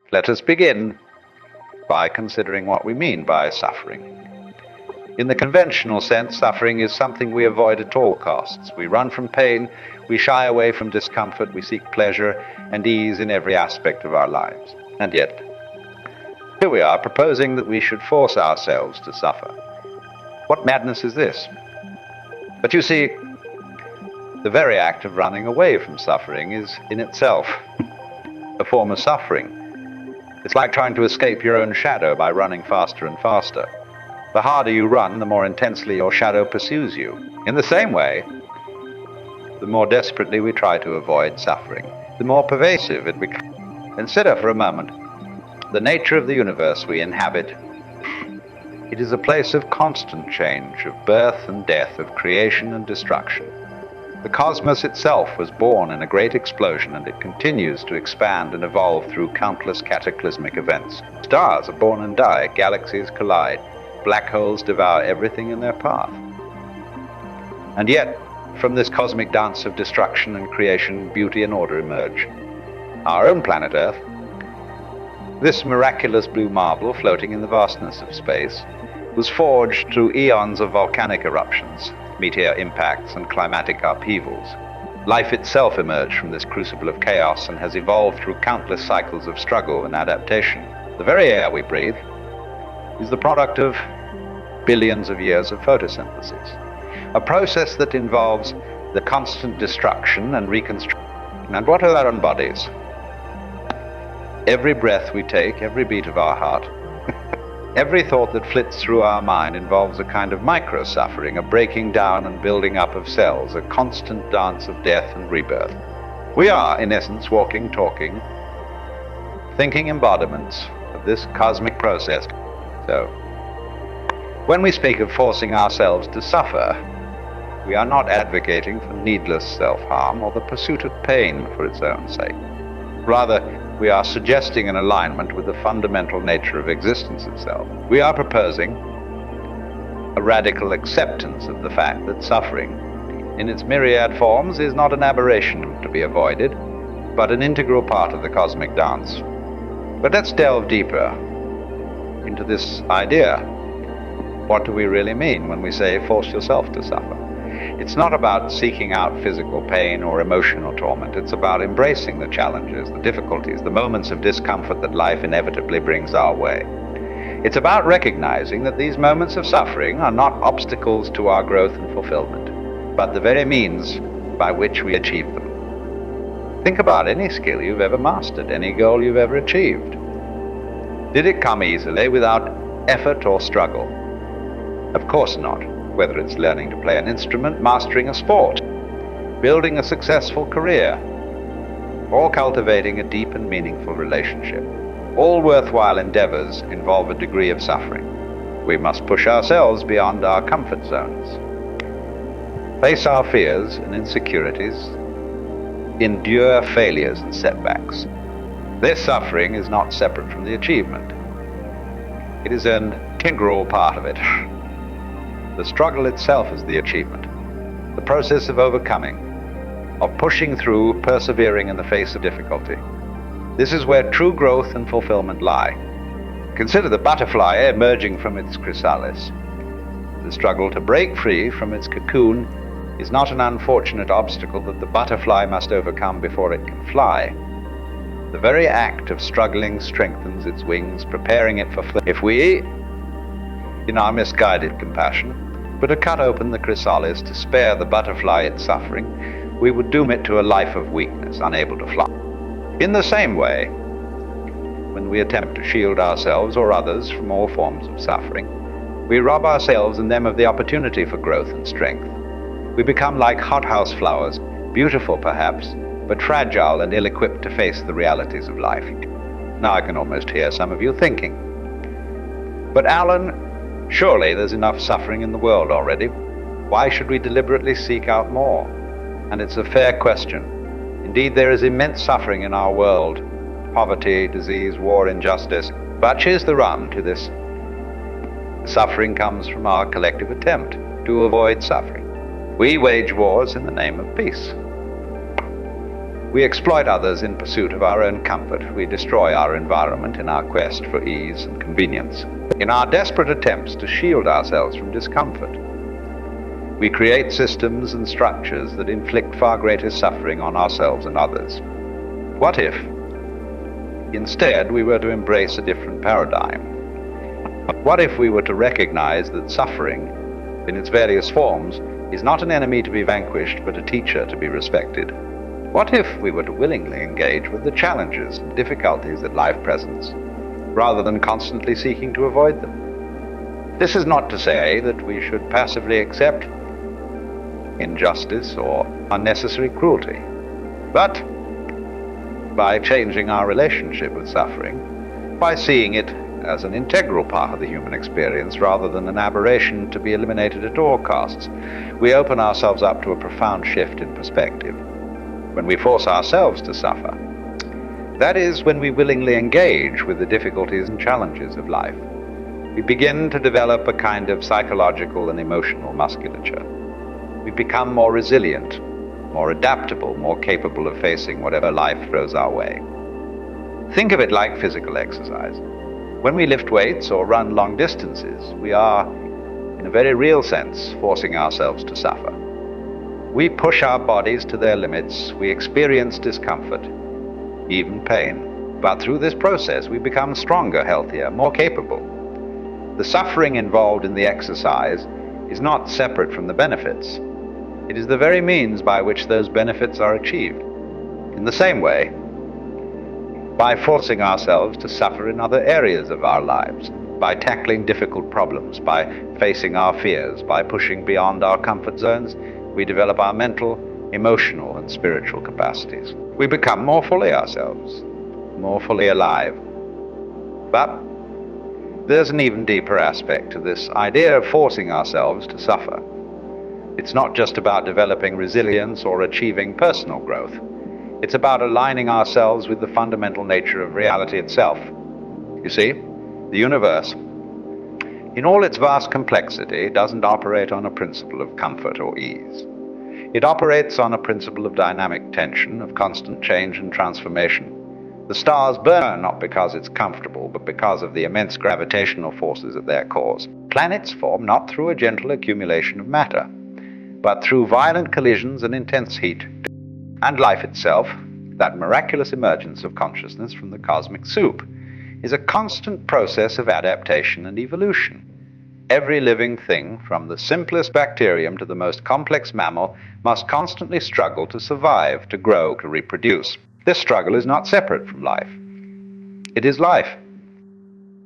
Let us begin by considering what we mean by suffering. In the conventional sense, suffering is something we avoid at all costs. We run from pain, we shy away from discomfort, we seek pleasure and ease in every aspect of our lives. And yet, here we are proposing that we should force ourselves to suffer. What madness is this? But you see, the very act of running away from suffering is in itself a form of suffering. It's like trying to escape your own shadow by running faster and faster. The harder you run, the more intensely your shadow pursues you. In the same way, the more desperately we try to avoid suffering, the more pervasive it becomes. Consider for a moment the nature of the universe we inhabit. It is a place of constant change, of birth and death, of creation and destruction. The cosmos itself was born in a great explosion, and it continues to expand and evolve through countless cataclysmic events. Stars are born and die, galaxies collide, black holes devour everything in their path. And yet, from this cosmic dance of destruction and creation, beauty and order emerge. Our own planet Earth, this miraculous blue marble floating in the vastness of space, was forged through eons of volcanic eruptions, meteor impacts, and climatic upheavals. Life itself emerged from this crucible of chaos and has evolved through countless cycles of struggle and adaptation. The very air we breathe is the product of billions of years of photosynthesis, a process that involves the constant destruction and reconstruction. And what are our own bodies? Every breath we take, every beat of our heart, every thought that flits through our mind involves a kind of micro-suffering, a breaking down and building up of cells, a constant dance of death and rebirth. We are, in essence, walking, talking, thinking embodiments of this cosmic process. So, when we speak of forcing ourselves to suffer, we are not advocating for needless self-harm or the pursuit of pain for its own sake. Rather, we are suggesting an alignment with the fundamental nature of existence itself. We are proposing a radical acceptance of the fact that suffering, in its myriad forms, is not an aberration to be avoided, but an integral part of the cosmic dance. But let's delve deeper into this idea. What do we really mean when we say force yourself to suffer? It's not about seeking out physical pain or emotional torment. It's about embracing the challenges, the difficulties, the moments of discomfort that life inevitably brings our way. It's about recognizing that these moments of suffering are not obstacles to our growth and fulfillment, but the very means by which we achieve them. Think about any skill you've ever mastered, any goal you've ever achieved. Did it come easily without effort or struggle? Of course not. Whether it's learning to play an instrument, mastering a sport, building a successful career, or cultivating a deep and meaningful relationship. All worthwhile endeavors involve a degree of suffering. We must push ourselves beyond our comfort zones, face our fears and insecurities, endure failures and setbacks. This suffering is not separate from the achievement. It is an integral part of it. The struggle itself is the achievement, the process of overcoming, of pushing through, persevering in the face of difficulty. This is where true growth and fulfillment lie. Consider the butterfly emerging from its chrysalis. The struggle to break free from its cocoon is not an unfortunate obstacle that the butterfly must overcome before it can fly. The very act of struggling strengthens its wings, preparing it for flight. If we, in our misguided compassion, were to cut open the chrysalis to spare the butterfly its suffering, we would doom it to a life of weakness, unable to fly. In the same way, when we attempt to shield ourselves or others from all forms of suffering, we rob ourselves and them of the opportunity for growth and strength. We become like hothouse flowers, beautiful perhaps, but fragile and ill-equipped to face the realities of life. Now I can almost hear some of you thinking, but Alan, surely there's enough suffering in the world already. Why should we deliberately seek out more? And it's a fair question. Indeed, there is immense suffering in our world. Poverty, disease, war, injustice. But here's the rub to this. Suffering comes from our collective attempt to avoid suffering. We wage wars in the name of peace. We exploit others in pursuit of our own comfort. We destroy our environment in our quest for ease and convenience. In our desperate attempts to shield ourselves from discomfort, we create systems and structures that inflict far greater suffering on ourselves and others. What if, instead, we were to embrace a different paradigm? What if we were to recognize that suffering, in its various forms, is not an enemy to be vanquished, but a teacher to be respected? What if we were to willingly engage with the challenges and difficulties that life presents, rather than constantly seeking to avoid them? This is not to say that we should passively accept injustice or unnecessary cruelty, but by changing our relationship with suffering, by seeing it as an integral part of the human experience rather than an aberration to be eliminated at all costs, we open ourselves up to a profound shift in perspective. When we force ourselves to suffer, that is, when we willingly engage with the difficulties and challenges of life, we begin to develop a kind of psychological and emotional musculature. We become more resilient, more adaptable, more capable of facing whatever life throws our way. Think of it like physical exercise. When we lift weights or run long distances, we are, in a very real sense, forcing ourselves to suffer. We push our bodies to their limits, we experience discomfort, even pain. But through this process, we become stronger, healthier, more capable. The suffering involved in the exercise is not separate from the benefits. It is the very means by which those benefits are achieved. In the same way, by forcing ourselves to suffer in other areas of our lives, by tackling difficult problems, by facing our fears, by pushing beyond our comfort zones, we develop our mental, emotional, and spiritual capacities. We become more fully ourselves, more fully alive. But there's an even deeper aspect to this idea of forcing ourselves to suffer. It's not just about developing resilience or achieving personal growth. It's about aligning ourselves with the fundamental nature of reality itself. You see, the universe, in all its vast complexity, doesn't operate on a principle of comfort or ease. It operates on a principle of dynamic tension, of constant change and transformation. The stars burn not because it's comfortable, but because of the immense gravitational forces at their cores. Planets form not through a gentle accumulation of matter, but through violent collisions and intense heat. And life itself, that miraculous emergence of consciousness from the cosmic soup, is a constant process of adaptation and evolution. Every living thing, from the simplest bacterium to the most complex mammal, must constantly struggle to survive, to grow, to reproduce. This struggle is not separate from life. It is life.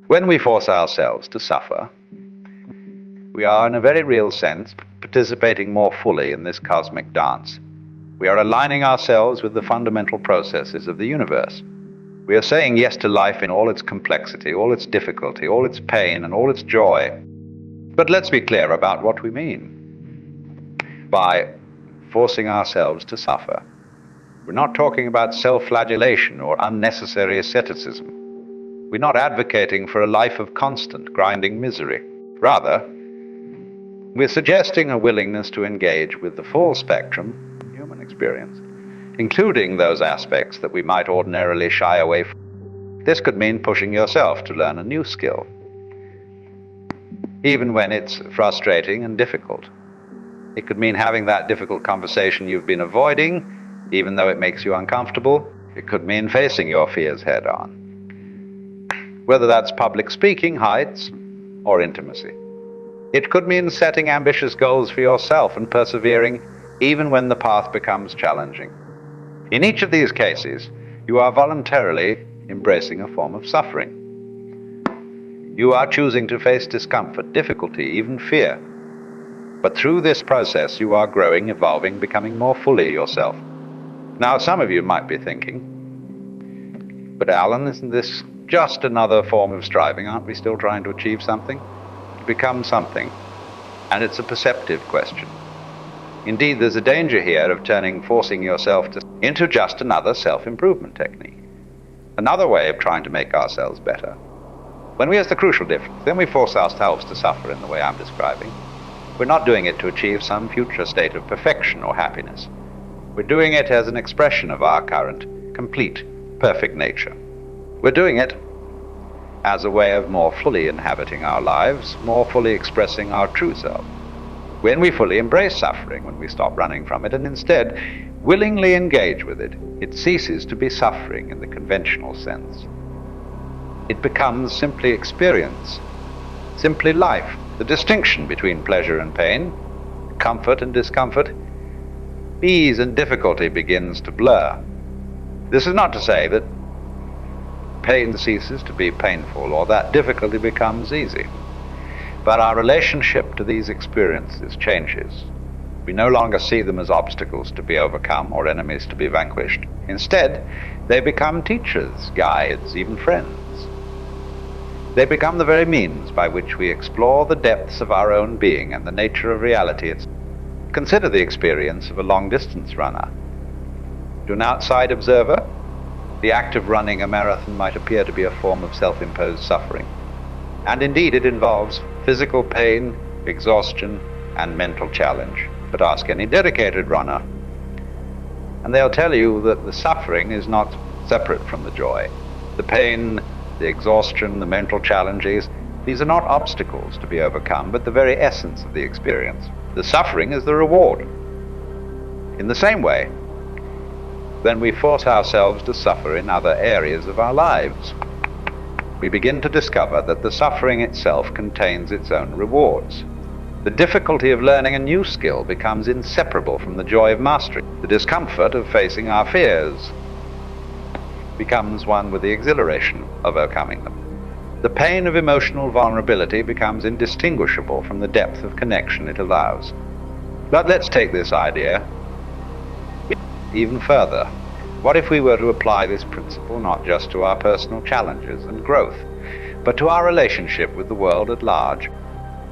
When we force ourselves to suffer, we are, in a very real sense, participating more fully in this cosmic dance. We are aligning ourselves with the fundamental processes of the universe. We are saying yes to life in all its complexity, all its difficulty, all its pain, and all its joy. But let's be clear about what we mean by forcing ourselves to suffer. We're not talking about self-flagellation or unnecessary asceticism. We're not advocating for a life of constant, grinding misery. Rather, we're suggesting a willingness to engage with the full spectrum of human experience, including those aspects that we might ordinarily shy away from. This could mean pushing yourself to learn a new skill, even when it's frustrating and difficult. It could mean having that difficult conversation you've been avoiding, even though it makes you uncomfortable. It could mean facing your fears head on, whether that's public speaking, heights, or intimacy. It could mean setting ambitious goals for yourself and persevering even when the path becomes challenging. In each of these cases, you are voluntarily embracing a form of suffering. You are choosing to face discomfort, difficulty, even fear. But through this process, you are growing, evolving, becoming more fully yourself. Now, some of you might be thinking, but Alan, isn't this just another form of striving? Aren't we still trying to achieve something? To become something? And it's a perceptive question. Indeed, there's a danger here of forcing yourself into just another self-improvement technique, another way of trying to make ourselves better. When we, as the crucial difference, then we force ourselves to suffer in the way I'm describing, we're not doing it to achieve some future state of perfection or happiness. We're doing it as an expression of our current, complete, perfect nature. We're doing it as a way of more fully inhabiting our lives, more fully expressing our true self. When we fully embrace suffering, when we stop running from it and instead willingly engage with it, it ceases to be suffering in the conventional sense. It becomes simply experience, simply life. The distinction between pleasure and pain, comfort and discomfort, ease and difficulty begins to blur. This is not to say that pain ceases to be painful or that difficulty becomes easy. But our relationship to these experiences changes. We no longer see them as obstacles to be overcome or enemies to be vanquished. Instead, they become teachers, guides, even friends. They become the very means by which we explore the depths of our own being and the nature of reality. Consider the experience of a long-distance runner. To an outside observer, the act of running a marathon might appear to be a form of self-imposed suffering. And indeed, it involves physical pain, exhaustion, and mental challenge. But ask any dedicated runner, and they'll tell you that the suffering is not separate from the joy. The pain, the exhaustion, the mental challenges, these are not obstacles to be overcome, but the very essence of the experience. The suffering is the reward. In the same way, then we force ourselves to suffer in other areas of our lives. We begin to discover that the suffering itself contains its own rewards. The difficulty of learning a new skill becomes inseparable from the joy of mastery. The discomfort of facing our fears becomes one with the exhilaration of overcoming them. The pain of emotional vulnerability becomes indistinguishable from the depth of connection it allows. But let's take this idea even further. What if we were to apply this principle not just to our personal challenges and growth, but to our relationship with the world at large?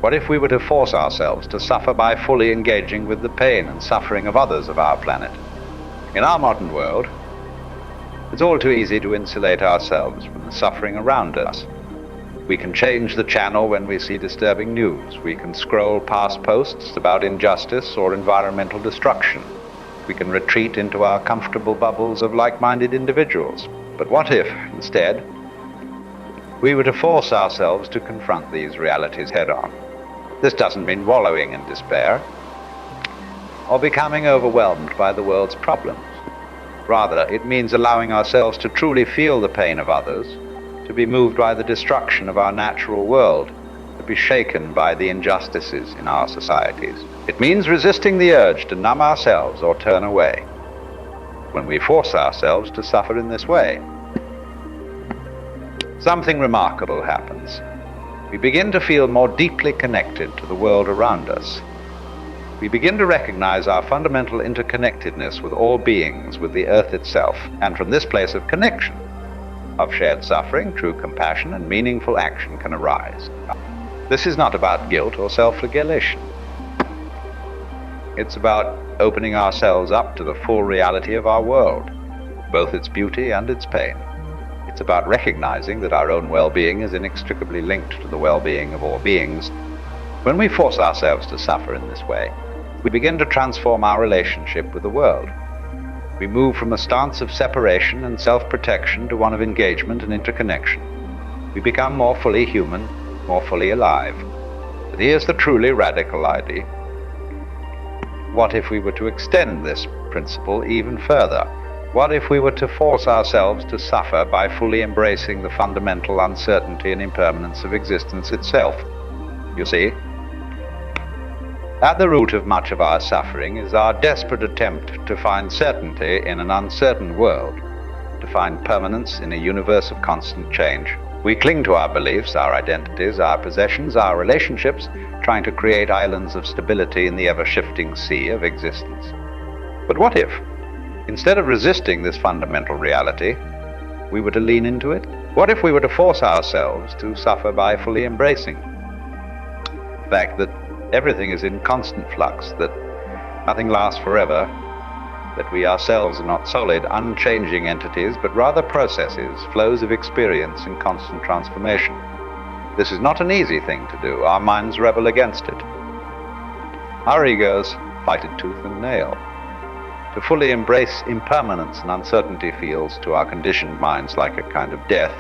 What if we were to force ourselves to suffer by fully engaging with the pain and suffering of others of our planet? In our modern world, it's all too easy to insulate ourselves from the suffering around us. We can change the channel when we see disturbing news. We can scroll past posts about injustice or environmental destruction. We can retreat into our comfortable bubbles of like-minded individuals. But what if, instead, we were to force ourselves to confront these realities head-on? This doesn't mean wallowing in despair or becoming overwhelmed by the world's problems. Rather, it means allowing ourselves to truly feel the pain of others, to be moved by the destruction of our natural world, to be shaken by the injustices in our societies. It means resisting the urge to numb ourselves or turn away. When we force ourselves to suffer in this way, something remarkable happens. We begin to feel more deeply connected to the world around us. We begin to recognize our fundamental interconnectedness with all beings, with the earth itself, and from this place of connection, of shared suffering, true compassion, and meaningful action can arise. This is not about guilt or self-flagellation. It's about opening ourselves up to the full reality of our world, both its beauty and its pain. It's about recognizing that our own well-being is inextricably linked to the well-being of all beings. When we force ourselves to suffer in this way, we begin to transform our relationship with the world. We move from a stance of separation and self-protection to one of engagement and interconnection. We become more fully human, more fully alive. But here's the truly radical idea. What if we were to extend this principle even further? What if we were to force ourselves to suffer by fully embracing the fundamental uncertainty and impermanence of existence itself? You see, at the root of much of our suffering is our desperate attempt to find certainty in an uncertain world, to find permanence in a universe of constant change. We cling to our beliefs, our identities, our possessions, our relationships, trying to create islands of stability in the ever-shifting sea of existence. But what if, instead of resisting this fundamental reality, we were to lean into it? What if we were to force ourselves to suffer by fully embracing the fact that everything is in constant flux, that nothing lasts forever, that we ourselves are not solid, unchanging entities, but rather processes, flows of experience in constant transformation? This is not an easy thing to do. Our minds rebel against it. Our egos fight it tooth and nail. To fully embrace impermanence and uncertainty feels to our conditioned minds like a kind of death,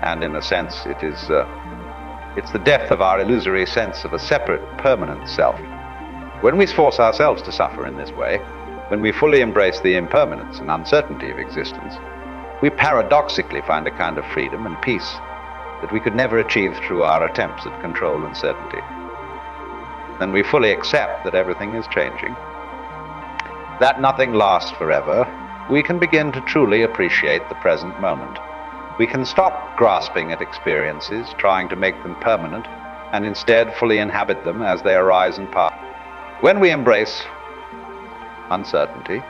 and in a sense it's the death of our illusory sense of a separate, permanent self. When we force ourselves to suffer in this way, when we fully embrace the impermanence and uncertainty of existence, we paradoxically find a kind of freedom and peace that we could never achieve through our attempts at control and certainty. Then we fully accept that everything is changing, that nothing lasts forever. We can begin to truly appreciate the present moment. We can stop grasping at experiences, trying to make them permanent, and instead fully inhabit them as they arise and pass. When we embrace uncertainty,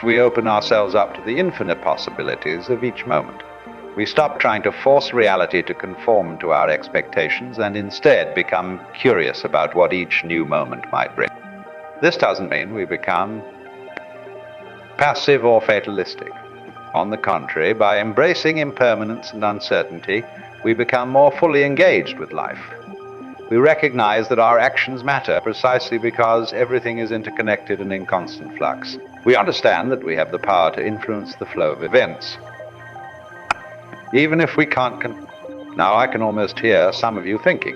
we open ourselves up to the infinite possibilities of each moment. We stop trying to force reality to conform to our expectations and instead become curious about what each new moment might bring. This doesn't mean we become passive or fatalistic. On the contrary, by embracing impermanence and uncertainty, we become more fully engaged with life. We recognize that our actions matter precisely because everything is interconnected and in constant flux. We understand that we have the power to influence the flow of events. Even if we can't Now I can almost hear some of you thinking,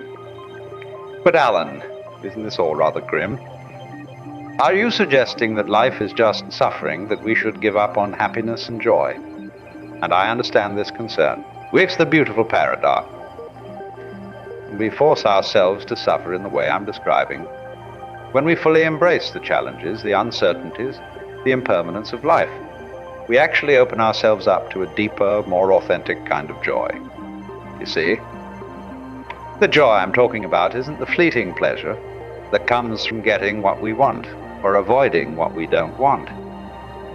but Alan, isn't this all rather grim? Are you suggesting that life is just suffering, that we should give up on happiness and joy? And I understand this concern. It's the beautiful paradox. We force ourselves to suffer in the way I'm describing. When we fully embrace the challenges, the uncertainties, the impermanence of life, we actually open ourselves up to a deeper, more authentic kind of joy. You see, the joy I'm talking about isn't the fleeting pleasure that comes from getting what we want or avoiding what we don't want.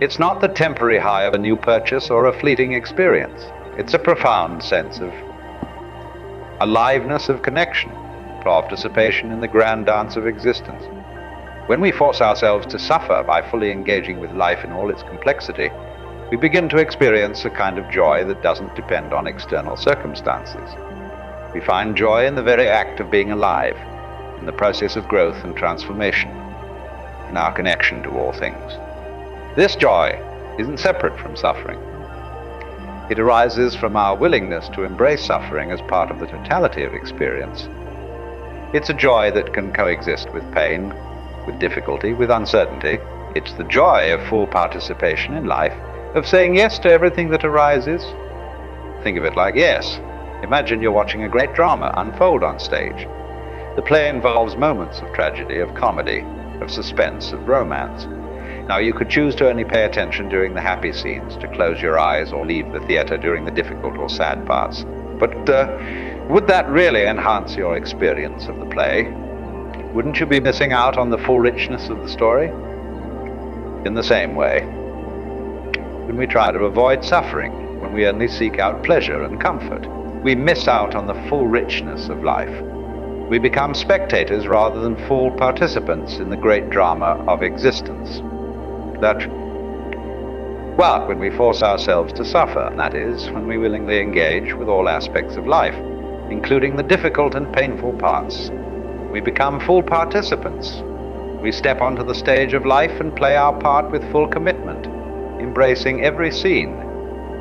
It's not the temporary high of a new purchase or a fleeting experience. It's a profound sense of aliveness of connection, participation in the grand dance of existence. When we force ourselves to suffer by fully engaging with life in all its complexity, we begin to experience a kind of joy that doesn't depend on external circumstances. We find joy in the very act of being alive, in the process of growth and transformation, in our connection to all things. This joy isn't separate from suffering. It arises from our willingness to embrace suffering as part of the totality of experience. It's a joy that can coexist with pain, with difficulty, with uncertainty. It's the joy of full participation in life, of saying yes to everything that arises. Think of it like yes. Imagine you're watching a great drama unfold on stage. The play involves moments of tragedy, of comedy, of suspense, of romance. Now, you could choose to only pay attention during the happy scenes, to close your eyes or leave the theater during the difficult or sad parts. But would that really enhance your experience of the play? Wouldn't you be missing out on the full richness of the story? In the same way, when we try to avoid suffering, when we only seek out pleasure and comfort, we miss out on the full richness of life. We become spectators rather than full participants in the great drama of existence. Well, when we force ourselves to suffer, that is, when we willingly engage with all aspects of life, including the difficult and painful parts, we become full participants. We step onto the stage of life and play our part with full commitment, embracing every scene,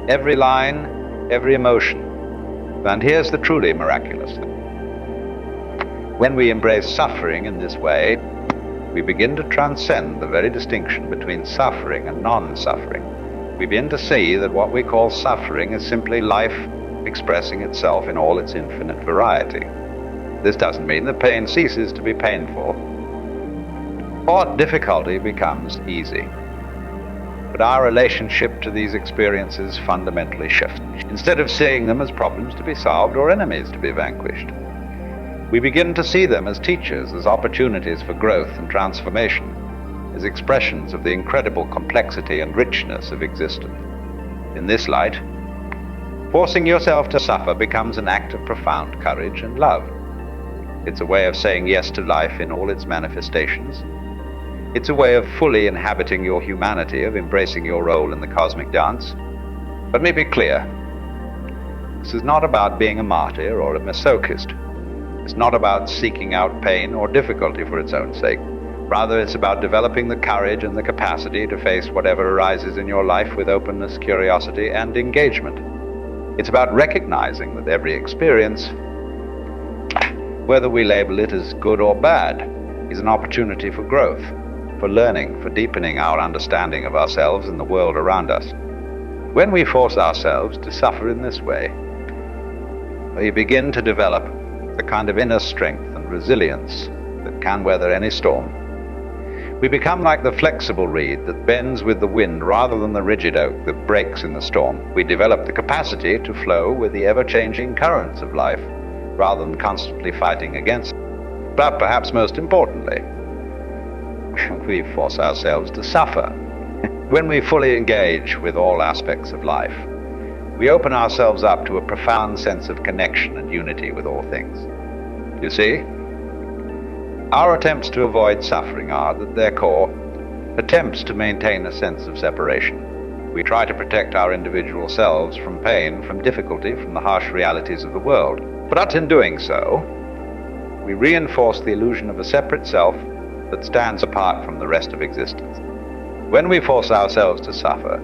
every line, every emotion. And here's the truly miraculous thing. When we embrace suffering in this way, we begin to transcend the very distinction between suffering and non-suffering. We begin to see that what we call suffering is simply life expressing itself in all its infinite variety. This doesn't mean that pain ceases to be painful, or difficulty becomes easy. But our relationship to these experiences fundamentally shifts. Instead of seeing them as problems to be solved or enemies to be vanquished, we begin to see them as teachers, as opportunities for growth and transformation, as expressions of the incredible complexity and richness of existence. In this light, forcing yourself to suffer becomes an act of profound courage and love. It's a way of saying yes to life in all its manifestations. It's a way of fully inhabiting your humanity, of embracing your role in the cosmic dance. Let me be clear. This is not about being a martyr or a masochist. It's not about seeking out pain or difficulty for its own sake. Rather, it's about developing the courage and the capacity to face whatever arises in your life with openness, curiosity, and engagement. It's about recognizing that every experience, whether we label it as good or bad, is an opportunity for growth, for learning, for deepening our understanding of ourselves and the world around us. When we force ourselves to suffer in this way, we begin to develop the kind of inner strength and resilience that can weather any storm. We become like the flexible reed that bends with the wind rather than the rigid oak that breaks in the storm. We develop the capacity to flow with the ever-changing currents of life rather than constantly fighting against it. But perhaps most importantly, we force ourselves to suffer. When we fully engage with all aspects of life, we open ourselves up to a profound sense of connection and unity with all things. You see, our attempts to avoid suffering are, at their core, attempts to maintain a sense of separation. We try to protect our individual selves from pain, from difficulty, from the harsh realities of the world. But in doing so, we reinforce the illusion of a separate self that stands apart from the rest of existence. When we force ourselves to suffer,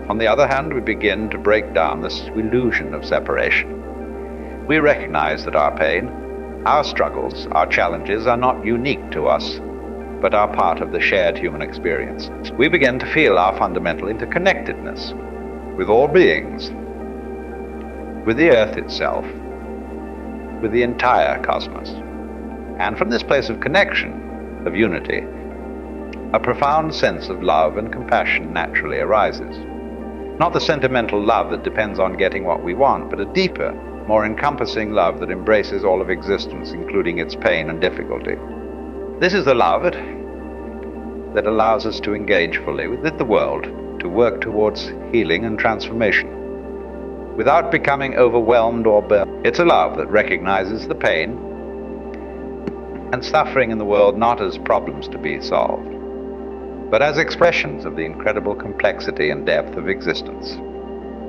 on the other hand, we begin to break down this illusion of separation. We recognize that our pain, our struggles, our challenges are not unique to us, but are part of the shared human experience. We begin to feel our fundamental interconnectedness with all beings, with the earth itself, with the entire cosmos. And from this place of connection, of unity, a profound sense of love and compassion naturally arises. Not the sentimental love that depends on getting what we want, but a deeper, more encompassing love that embraces all of existence, including its pain and difficulty. This is the love that allows us to engage fully with the world, to work towards healing and transformation, without becoming overwhelmed or burdened. It's a love that recognizes the pain and suffering in the world not as problems to be solved, but as expressions of the incredible complexity and depth of existence.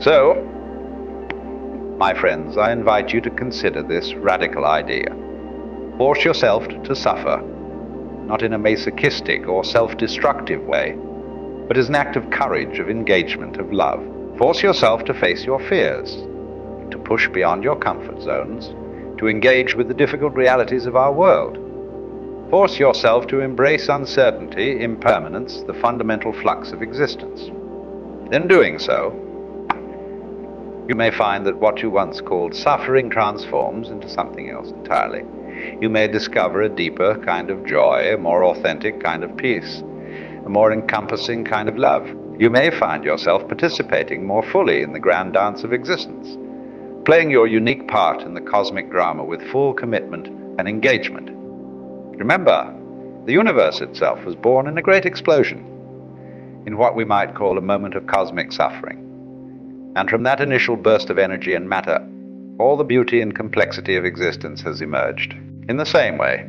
So, my friends, I invite you to consider this radical idea. Force yourself to suffer, not in a masochistic or self-destructive way, but as an act of courage, of engagement, of love. Force yourself to face your fears, to push beyond your comfort zones, to engage with the difficult realities of our world. Force yourself to embrace uncertainty, impermanence, the fundamental flux of existence. In doing so, you may find that what you once called suffering transforms into something else entirely. You may discover a deeper kind of joy, a more authentic kind of peace, a more encompassing kind of love. You may find yourself participating more fully in the grand dance of existence, playing your unique part in the cosmic drama with full commitment and engagement. Remember, the universe itself was born in a great explosion, in what we might call a moment of cosmic suffering. And from that initial burst of energy and matter, all the beauty and complexity of existence has emerged. In the same way,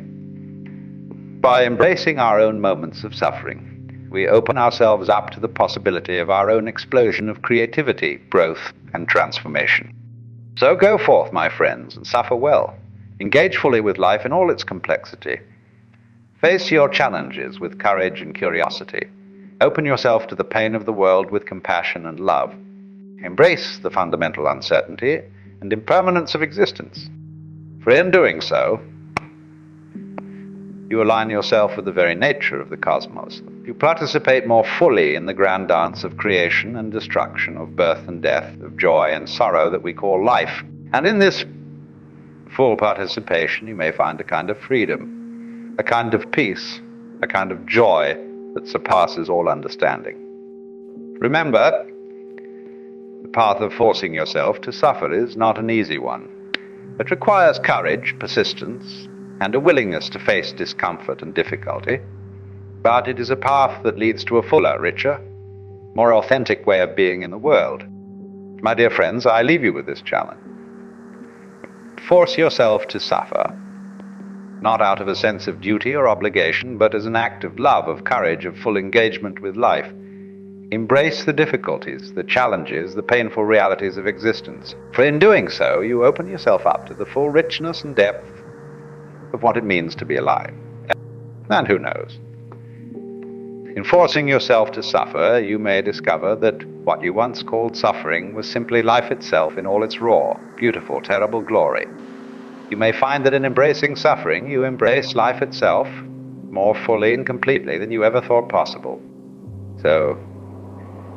by embracing our own moments of suffering, we open ourselves up to the possibility of our own explosion of creativity, growth, and transformation. So go forth, my friends, and suffer well. Engage fully with life in all its complexity. Face your challenges with courage and curiosity. Open yourself to the pain of the world with compassion and love. Embrace the fundamental uncertainty and impermanence of existence. For in doing so, you align yourself with the very nature of the cosmos. You participate more fully in the grand dance of creation and destruction, of birth and death, of joy and sorrow that we call life. And in this full participation, you may find a kind of freedom, a kind of peace, a kind of joy that surpasses all understanding. Remember, the path of forcing yourself to suffer is not an easy one. It requires courage, persistence, and a willingness to face discomfort and difficulty, but it is a path that leads to a fuller, richer, more authentic way of being in the world. My dear friends, I leave you with this challenge. Force yourself to suffer, not out of a sense of duty or obligation, but as an act of love, of courage, of full engagement with life. Embrace the difficulties, the challenges, the painful realities of existence. For in doing so, you open yourself up to the full richness and depth of what it means to be alive. And who knows? In forcing yourself to suffer, you may discover that what you once called suffering was simply life itself in all its raw, beautiful, terrible glory. You may find that in embracing suffering, you embrace life itself more fully and completely than you ever thought possible. So,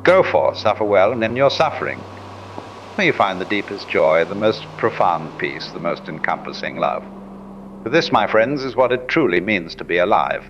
go forth, suffer well, and in your suffering, may you find the deepest joy, the most profound peace, the most encompassing love. For this, my friends, is what it truly means to be alive.